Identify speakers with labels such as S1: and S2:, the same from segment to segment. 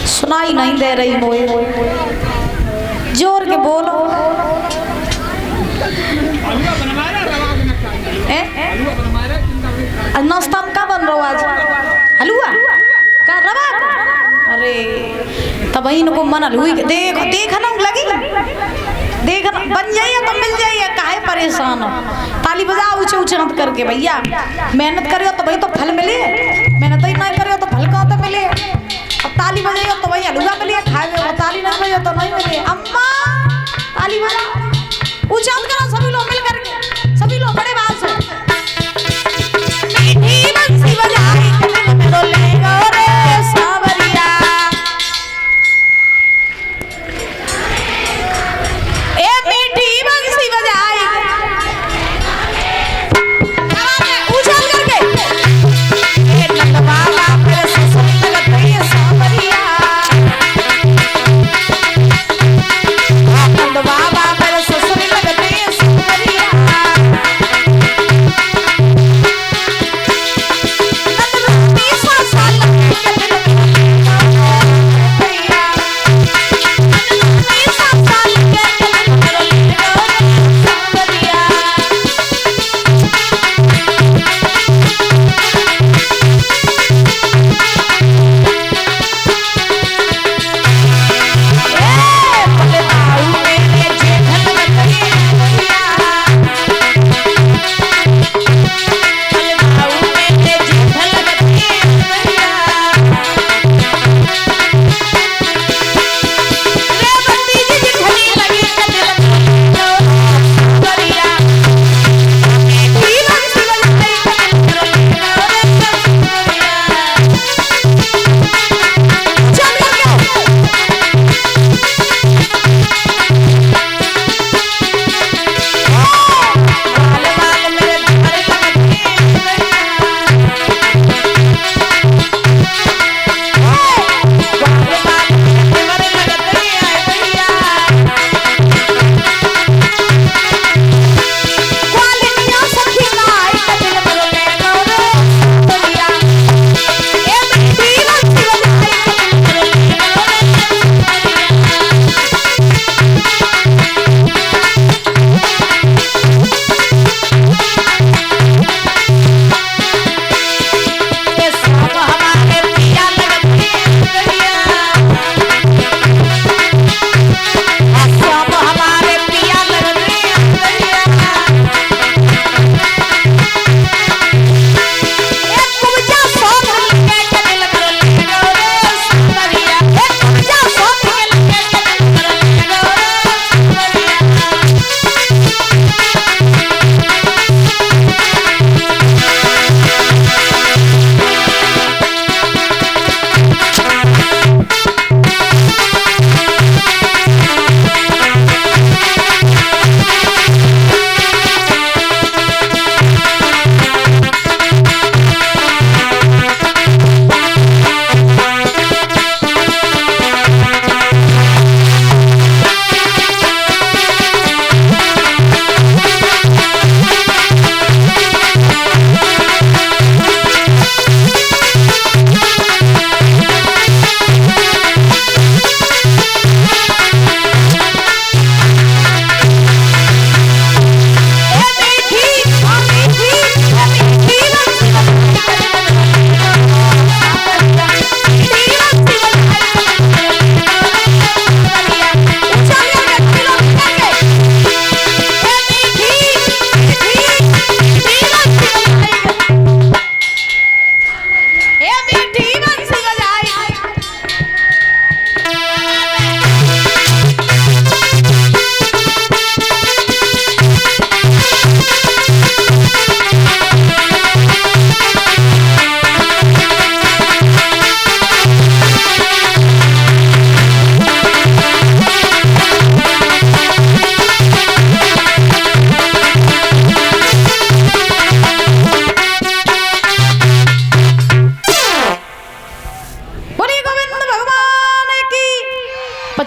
S1: सुनाई नहीं दे रही मोए, जोर के बोलो। नाश्ता में क्या बन रहा आज? हलवा का रवा? अरे तब इनको मन हलुई देख देखना लगी, देखना बन जाइए तो मिल जाइए, काहे परेशान हो। ताली बजाओ ऊंचे ऊंचे हाथ करके, भैया मेहनत करियो तो भाई तो फल मिले, मेहनत ही नहीं करियो तो फल कहाँ तो मिले। अब ताली बजाइयो तो भाई हलवा मिले खाए में, ताली नहीं बजाइयो तो नहीं मिले। अम्मा ताली बजाओ, ऊंचे हाथ करो सभी लोग मिल करके, सभी लोग बड़े बात से बंसी बजाई तो ले गो रे सावरिया। ए मीठी बंसी बजाई उछल करके, ए नटवाला मेरे ससुर लगत है सावरिया।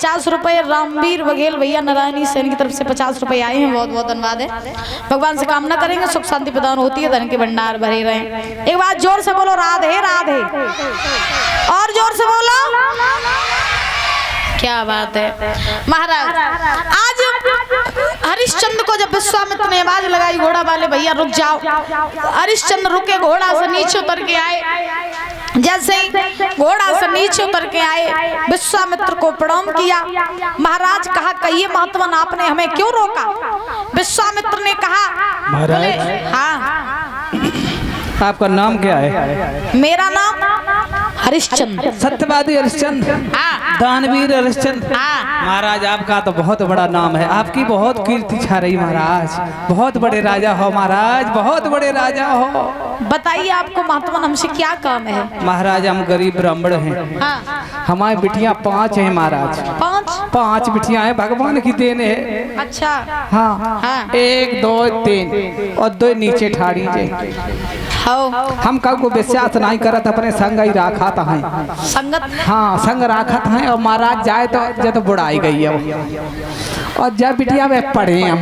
S1: 50 रुपए रामवीर बघेल भैया नारायणी सेन की तरफ से 50 रुपए आए हैं, बहुत बहुत धन्यवाद है। भगवान से कामना करेंगे सुख शांति प्रदान होती है, धन के भंडार भरे रहे। एक बार जोर से बोलो राधे राधे, और जोर से बोलो। क्या बात है महाराज। आज हरिश्चंद्र को जब विश्वामित्र ने आवाज लगाई घोड़ा वाले भैया रुक जाओ, हरिश्चंद्र रुके, घोड़ा से नीचे उतर के आए। जैसे ही घोड़ा से नीचे उतर के आए विश्वामित्र को प्रणाम किया। महाराज कहा कहिए महात्मन आपने हमें क्यों रोका? विश्वामित्र ने कहा
S2: महाराज
S1: हाँ
S2: आपका नाम क्या है?
S1: मेरा नाम हरिश्चंद्र।
S2: सत्यवादी हरिश्चंद्र, दानवीर हरिश्चंद्र। महाराज आपका तो बहुत बड़ा नाम है, आपकी बहुत कीर्ति छा रही महाराज, बहुत बड़े राजा हो महाराज, बहुत बड़े राजा हो।
S1: बताइए आपको महात्मन हमसे क्या काम है?
S2: महाराज हम गरीब ब्राह्मण हैं, हमारी बिटियां 5 हैं महाराज। 5 बिटियां हैं, भगवान की देन है।
S1: अच्छा
S2: हाँ 1 2 3 और 2 नीचे ठाड़ी जे। हम कल को विश्वास नहीं करत, अपने संग ही राखत हैं,
S1: संगत
S2: हाँ संग राखत हैं। और महाराज जाए तो जब बुढ़ाई गई है, और जब बिटिया वे पढ़े हम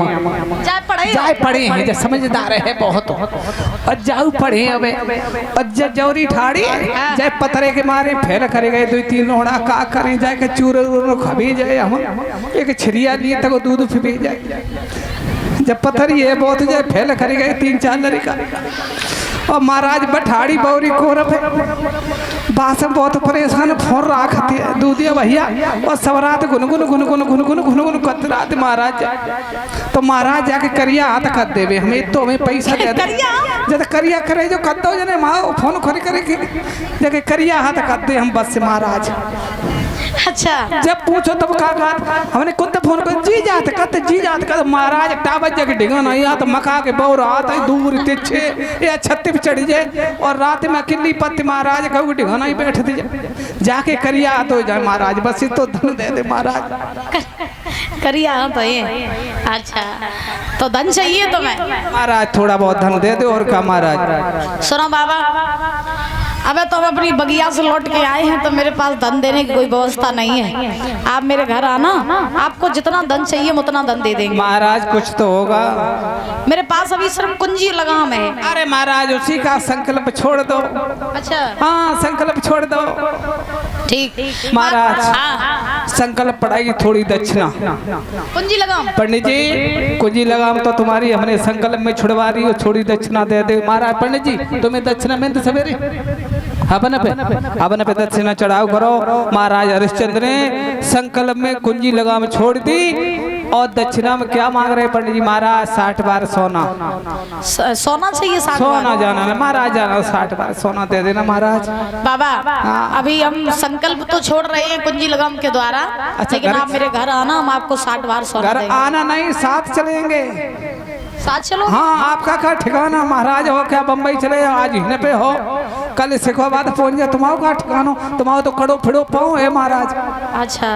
S2: जाए पढ़े हैं, जब समझदार है बहुत, और जाऊ पढ़े हमें, और जब जौरी ठाड़ी जाए पतरे के मारे फेल करे गए 2-3 लोड़ा का करें, जाए के चूर खबी जाए, हम एक छिरिया लिए तक दूध फिबी जाए, जब पत्थर ये बहुत जाए फेल करे गए 3-4 लड़का। और महाराज बठाड़ी बौरी कोरफ है, बासम बहुत परेशान फोन राखते है दूधिया भैया, और सवरात गुनगुन गुनगुन गुनगुन गुनगुन कतरात महाराज। तो महाराज जाके करिया हाथ कर देवे, हमें तो हमें पैसा दे दे, जब करिया करे जो कर दो जने माँ फोन खरी करे जाके करिया हाथ कर दे हम बस से महाराज।
S1: अच्छा
S2: जब पूछो तब का हमने खुद फोन कर जी जाते कहते जी जाते कहते महाराज टावर जगह डिगा नहीं आता, मका के बौर आता है दूर तिच्छे या छत्ती पे चढ़ी जाए, और रात में अकेली पत्ती महाराज कहूँ डिगा नहीं बैठ दी जाके करिया हाथ हो जाए महाराज, बस तो धन दे दे महाराज।
S1: करिया हाथ है, अच्छा तो धन चाहिए तुम्हें?
S2: महाराज थोड़ा बहुत धन दे दो और क्या महाराज।
S1: सुनो बाबा, अबे तो हम अपनी बगिया से लौट के आए हैं, तो मेरे पास धन देने की कोई व्यवस्था नहीं है। आप मेरे घर आना, आपको जितना धन चाहिए उतना धन दे देंगे।
S2: महाराज कुछ तो होगा,
S1: मेरे पास अभी सिर्फ कुंजी लगाम है।
S2: अरे महाराज उसी का संकल्प छोड़ दो।
S1: अच्छा
S2: हाँ संकल्प छोड़ दो
S1: ठीक
S2: महाराज। संकल्प पड़ाई थोड़ी दक्षिणा
S1: कुंजी लगाम।
S2: पंडित जी कुंजी लगाम तो तुम्हारी हमने संकल्प में छुड़वा रही हो, थोड़ी दक्षिणा दे दे महाराज। पंडित जी तुम्हें दक्षिणा में तो सवेरे अपन पे दक्षिणा चढ़ाव करो। महाराज हरिश्चंद्र ने संकल्प में कुंजी लगाम छोड़ दी, और दक्षिणा में क्या मांग रहे पंडित जी? महाराज 60 बार सोना।
S1: सोना चाहिए? 60
S2: सोना जाना है महाराज, जाना 60 बार सोना दे देना महाराज।
S1: बाबा अभी हम संकल्प तो छोड़ रहे हैं कुंजी लगाम के द्वारा, लेकिन आप मेरे घर आना, हम आपको 60 बार सोना
S2: देंगे। घर आना नहीं, साथ चलेंगे।
S1: साथ चलो?
S2: हाँ आपका क्या ठिकाना महाराज हो? क्या बम्बई चले आज हिने पे हो, कल सिखोबाद पहुंच जाए, तुम्हारा का ठिकानो, तुम्हारा तो कड़ो फिड़ो पाओ है महाराज।
S1: अच्छा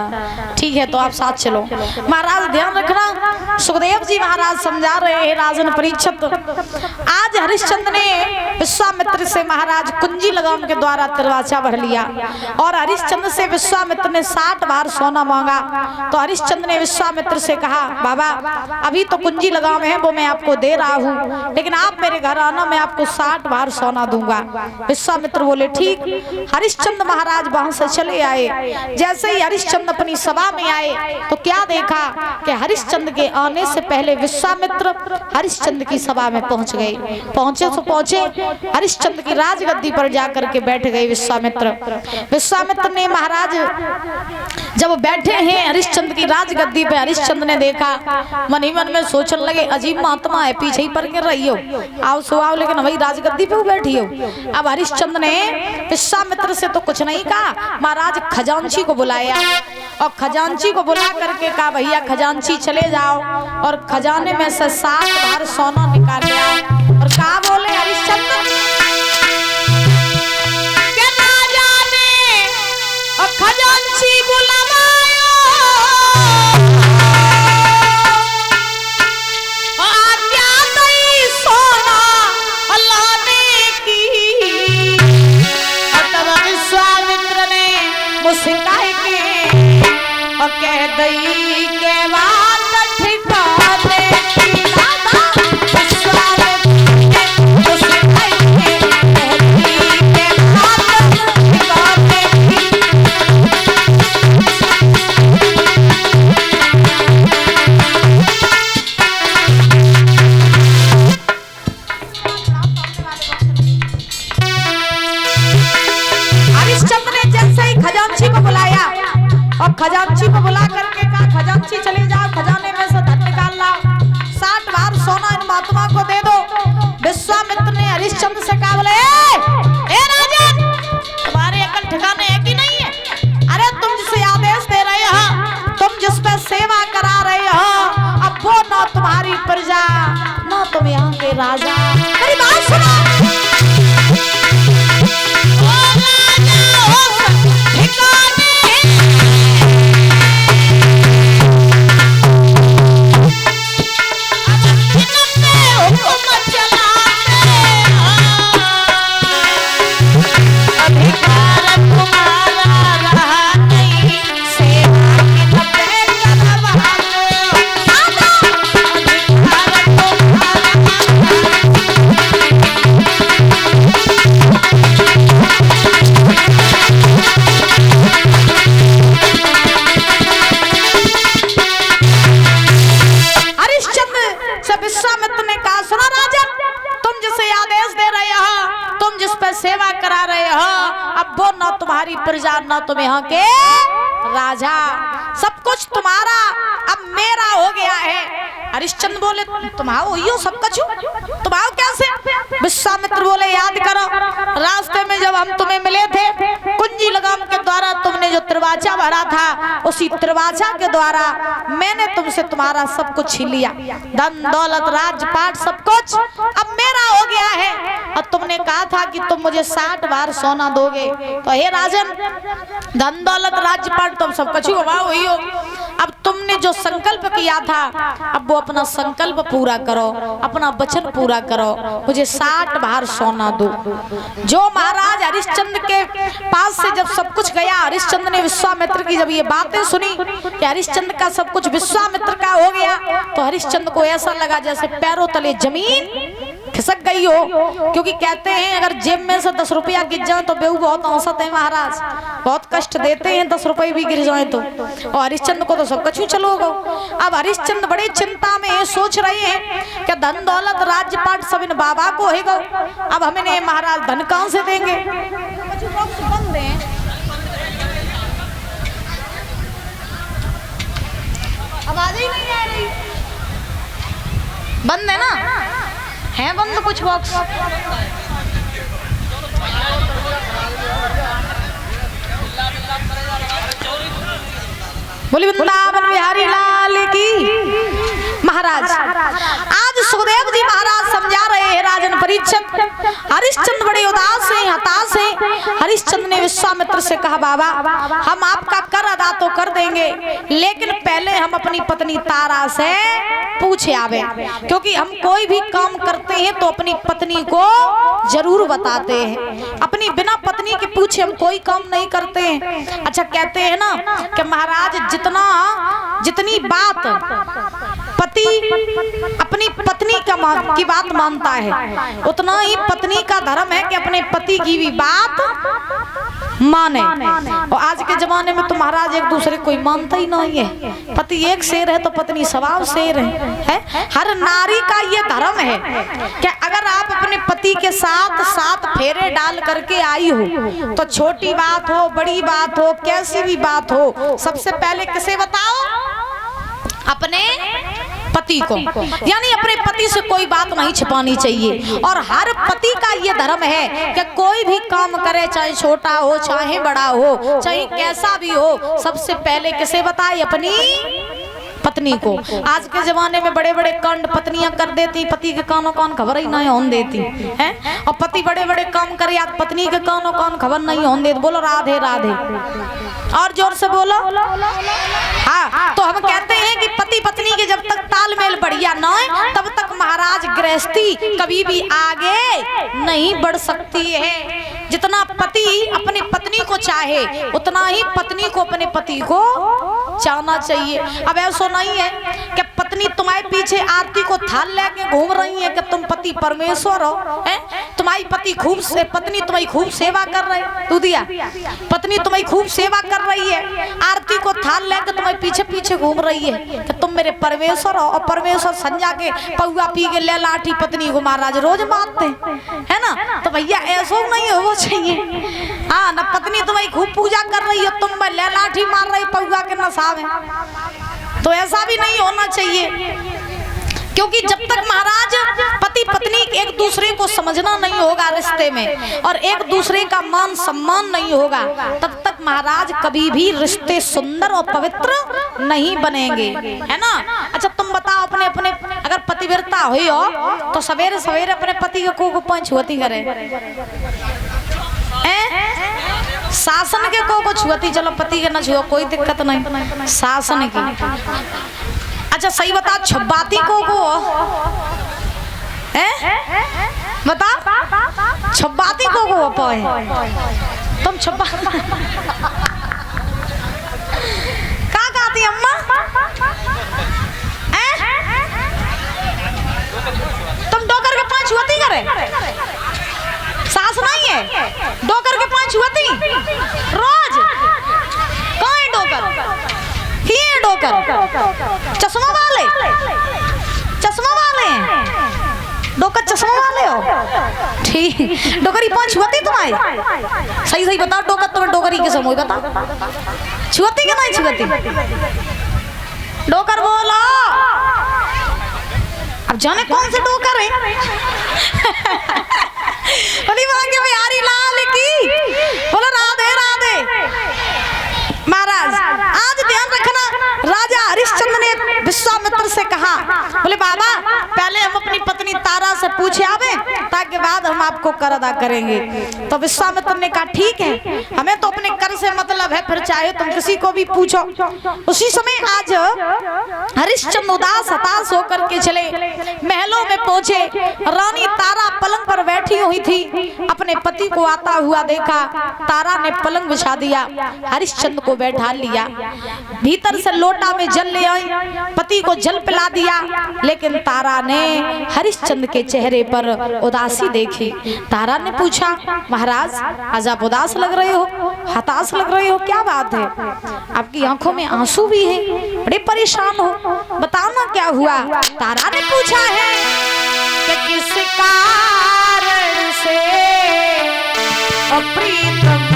S1: ठीक है, तो आप साथ चलो। महाराज ध्यान रखना, सुखदेव जी महाराज समझा रहे हैं राजन परीक्षित। आज हरिश्चंद्र ने विश्वामित्र से महाराज कुंजी लगाम के द्वारा दरवाजा भर लिया, और हरिश्चंद्र से विश्वामित्र ने 60 बार सोना मांगा। तो हरिश्चंद्र ने विश्वामित्र से कहा बाबा अभी तो कुंजी लगाम है वो मैं आपको दे रहा हूँ, लेकिन आप मेरे घर आना, मैं आपको 60 बार सोना दूंगा। विश्वामित्र बोले ठीक। हरिश्चंद्र महाराज वहां से चले आए। जैसे ही हरिश्चंद्र अपनी सभा में आए तो क्या देखा कि हरिश्चंद्र के आने से पहले विश्वामित्र हरिश्चंद्र की सभा में पहुंच गए। पहुंचे हरिश्चंद्र की राजगद्दी पर जाकर के बैठ गए विश्वामित्र ने महाराज जब बैठे हैं हरिश्चंद्र की राजगद्दी पे, हरिश्चंद्र ने देखा, मन ही मन में सोचने लगे अजीब महात्मा है, पीछे ही पर गिर रही हो, आओ सुहाओ, लेकिन वही राजगद्दी पे बैठी हो। अब हरिश्चंद्र ने विश्वामित्र से तो कुछ नहीं कहा, महाराज खजांची को बुलाया, और खजांची को बुला करके कहा भैया खजांची चले जाओ, और खजाने में से 7 बार सोना निकाल लिया, और कहा बोले हरिश्चंद्र के राजा ने और खजांची बुलाया, और कह दई के बात ठिकाने राधा विश्वामित्र के उस कह दई के बात ठिकाने। खजांची को बुलाया और खजांची को बुला करके कहा खजांची चले जाओ, खजाने में से धन निकाल लाओ, 60 भार सोना इन महात्मा को दे दो। विश्वामित्र ने हरिश्चंद्र से कहा, बोले ए राजन, तुम्हारे अकल ठिकाने है कि नहीं है? अरे तुम जिसे आदेश दे रहे हो, तुम जिस पे सेवा करा रहे हो, अब वो न तुम्हारी प्रजा न तुम यहाँ के राजा। मेरी बात सुनो, विश्वामित्र ने कहा, सुनो राजन, तुम जिसे आदेश दे रहे हो, तुम जिस पर सेवा करा रहे हो, अब वो न तुम्हारी प्रजा न तुम यहाँ के राजा, सब कुछ तुम्हारा अब मेरा हो गया है। हरिश्चंद्र बोले, तुम्हारा हो सब कुछ, तुम्हारा कैसे? विश्वामित्र बोले, याद करो रास्ते में जब हम तुम्हें मिले थे, कुंजी लगाम के द्वारा तुमने जो त्रिवाचा भरा था, उसी त्रिवाचा के द्वारा मैंने तुमसे तुम्हारा सब कुछ छीन लिया, धन दौलत राजपाट सब कुछ अब मेरा हो गया है। और तुमने कहा था कि तुम मुझे 60 बार सोना दोगे, तो हे राजन, धन दौलत राजपाट तुम सब कुछ हुई हो। अब तुमने जो संकल्प किया था, अब वो अपना संकल्प पूरा करो, अपना वचन पूरा करो, मुझे 60 बार सोना दो। जो महाराज हरिश्चंद्र के पास से जब सब कुछ गया, हरिश्चंद्र ने विश्वामित्र की जब ये बातें सुनी कि हरिश्चंद्र का सब कुछ विश्वामित्र का हो गया, तो हरिश्चंद्र को ऐसा लगा जैसे पैरों तले जमीन खिसक गई हो। क्योंकि कहते हैं अगर जेब में से 10 रुपया गिर जाए तो बेहू बहुत औसत है महाराज, बहुत कष्ट देते हैं 10 रुपए भी गिर जाए तो। और हरिश्चंद्र को तो सब कुछ चलो गो। अब हरिश्चंद्र बड़े चिंता में सोच रहे हैं कि धन दौलत राज्यपाट सब इन बाबा को है गो, अब हमें महाराज धन कहां से देंगे? आवाज ही नहीं आ रही, बंद है ना? है बंद कुछ बॉक्स? बोली वृंदावन बिहारी लाल की। महाराज आज सुखदेव जी महाराज समझा रहे हैं राजन परीक्षित। हरिश्चंद्र बड़े उदास हैं, हताश हैं। हरिश्चंद्र ने विश्वामित्र से कहा, बाबा हम आपका कर अदा तो कर देंगे, लेकिन पहले हम अपनी पत्नी तारा से पूछे आवे, क्योंकि हम कोई भी काम करते हैं तो अपनी पत्नी को जरूर बताते हैं, अपनी बिना पत्नी के पूछे हम कोई काम नहीं करते हैं। अच्छा कहते हैं ना कि महाराज जितनी बात पति अपनी पत्नी की बात मानता है, उतना ही पत्नी का धर्म है कि अपने पति की भी बात माने। और आज के जमाने में तो महाराज एक दूसरे कोई मानता ही नहीं है। पति एक शेर है तो पत्नी सवाल शेर है। हर नारी का ये धर्म है कि अगर आप अपने पति के साथ 7 फेरे डाल करके आई हो, तो छोटी बात हो बड़ी बात हो कैसी भी बात हो, सबसे पहले किसे बताओ? अपने पति को। यानी अपने पति से कोई बात नहीं छिपानी चाहिए। और हर पति का ये धर्म है कि कोई भी काम करे, चाहे छोटा हो चाहे बड़ा हो चाहे कैसा भी हो, सबसे पहले किसे बताए? अपनी पत्नी को। आज के जमाने में बड़े बड़े कांड पत्नियां कर देती, पति के कानों कान खबर ही नहीं होने देती हैं। और पति बड़े बड़े काम करे, आज पत्नी के कानों कान खबर नहीं होने देती। बोलो राधे राधे, और जोर से बोलो। हाँ, तो हम कहते हैं कि पति पत्नी के जब तक तालमेल बढ़िया ना है, तब तक महाराज गृहस्थी कभी भी आगे नहीं बढ़ सकती है। जितना पति अपनी पत्नी को चाहे, उतना ही पत्नी को अपने पति को चाहना चाहिए। अब ऐसा नहीं है कि पत्नी तुम्हारे पीछे आरती को थाल लेके घूम रही है कि तुम पति परमेश्वर हो, हैं? तुम्हारी पत्नी तुम्हारी खूब सेवा कर रहे, दूधिया पत्नी तुम्हारी खूब सेवा कर रही है, आरती को थाल लेके तुम्हारे पीछे पीछे घूम रही है कि तुम मेरे परमेश्वर हो, और परमेश्वर संजा के पौआ पी के ले लाठी पत्नी को महाराज रोज मारते है ना। तो भैया ऐसा नहीं होना चाहिए। हाँ ना, पत्नी तुम्हारी खूब पूजा कर रही है, तुम ले लाठी मार रही पौआ के नशा में, तो ऐसा भी नहीं होना चाहिए। क्योंकि जब तक महाराज पति पत्नी एक दूसरे को समझना नहीं होगा रिश्ते में, और एक दूसरे का मान सम्मान नहीं होगा, तब तक महाराज कभी भी रिश्ते सुंदर और पवित्र नहीं बनेंगे, है ना। अच्छा तुम बताओ, अपने अपने अगर पतिव्रता हुई हो तो सवेरे सवेरे अपने पति को पांच छुअती करे, शासन के को छुअती, चलो पति के न छुओ कोई दिक्कत नहीं, शासन की। अच्छा सही बता, छब्बाती को बता, छब्बाती को पाए तुम छब्बा क्या कहती अम्मा? तुम डोकर के पांच छुअती करे, सास नहीं है डोकर के पांच छुअती रोज, कहाँ है डोकर? किए डोकर? चश्मा वाले, चश्मा वाले डोकर चश्मा वाले हो, ठीक। डोकरी पांच छुअती तुम्हारी? सही सही बताओ, डोकर तुम्हें डोकरी के समय बताओ, छुअती कि नहीं छुअती? डोकर बोलो, अब जाने कौन से डोकर है। बोली के बिहारी लाल की, बोलो राधे राधे। महाराज आज ध्यान रखना, राजा हरिश्चंद्र ने विश्वामित्र से कहा, बोले बाबा पहले हम अपनी पत्नी तारा से पूछे आवे, ताकि बाद हम आपको कर अदा करेंगे। तो विश्वामित्र ने कहा ठीक है, हमें तो अपने कर से मतलब है, फिर चाहे तुम किसी को भी पूछो। उसी समय आज हरिश्चंद्र उदास हताश होकर के चले महलों में पहुंचे। रानी तारा पलंग पर बैठी हुई थी, अपने पति को आता हुआ देखा, तारा ने पलंग बिछा दिया, हरिश्चंद्र को बैठा लिया, भीतर से लोटा में जल ले आई, पति को जल पिला दिया। लेकिन तारा ने हरिश्चंद्र के चेहरे पर उदासी देखी। तारा ने पूछा, महाराज आज आप उदास लग रहे हो, हताश लग रहे हो, क्या बात है? आपकी आंखों में आंसू भी है, बड़े परेशान हो, बताओ ना क्या हुआ? तारा ने पूछा है कि किस कारण से प्रीतम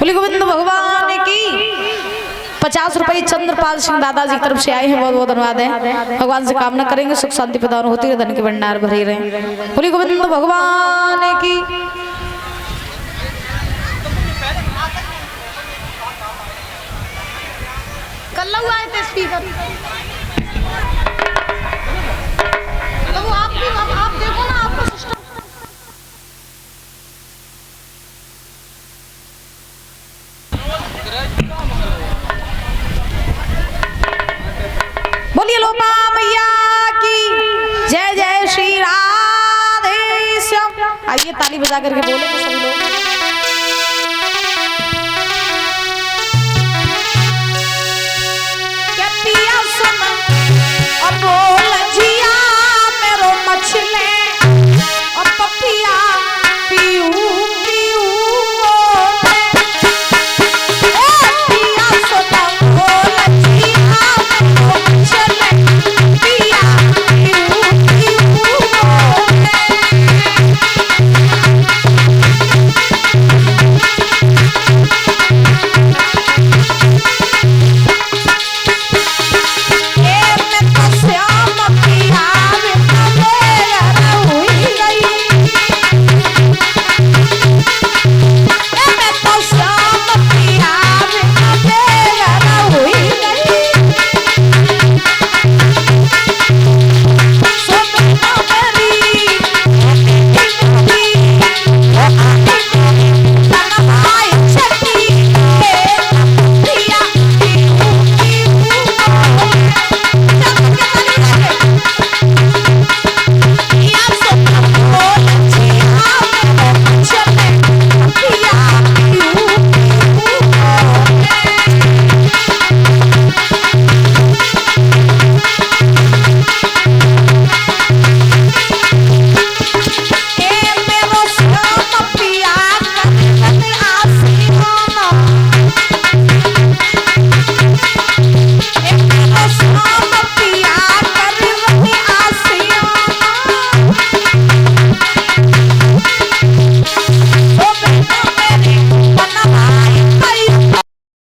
S1: बोली गोविंद भगवान की 50 रुपये चंद्रपाल सिंह दादाजी की तरफ से आए हैं, बहुत बहुत धन्यवाद है। भगवान से कामना करेंगे सुख शांति प्रदान होती रहे, धन के भंडार भरे रहे। बोली गोविंद भगवान की। कल आए थे स्पीकर, तो वो आप देखो ना आपका सिस्टम। बोलिए लोपा मैया की जय जय श्री राधे श्याम। आइए ताली बजा करके बोलेंगे सभी लोग।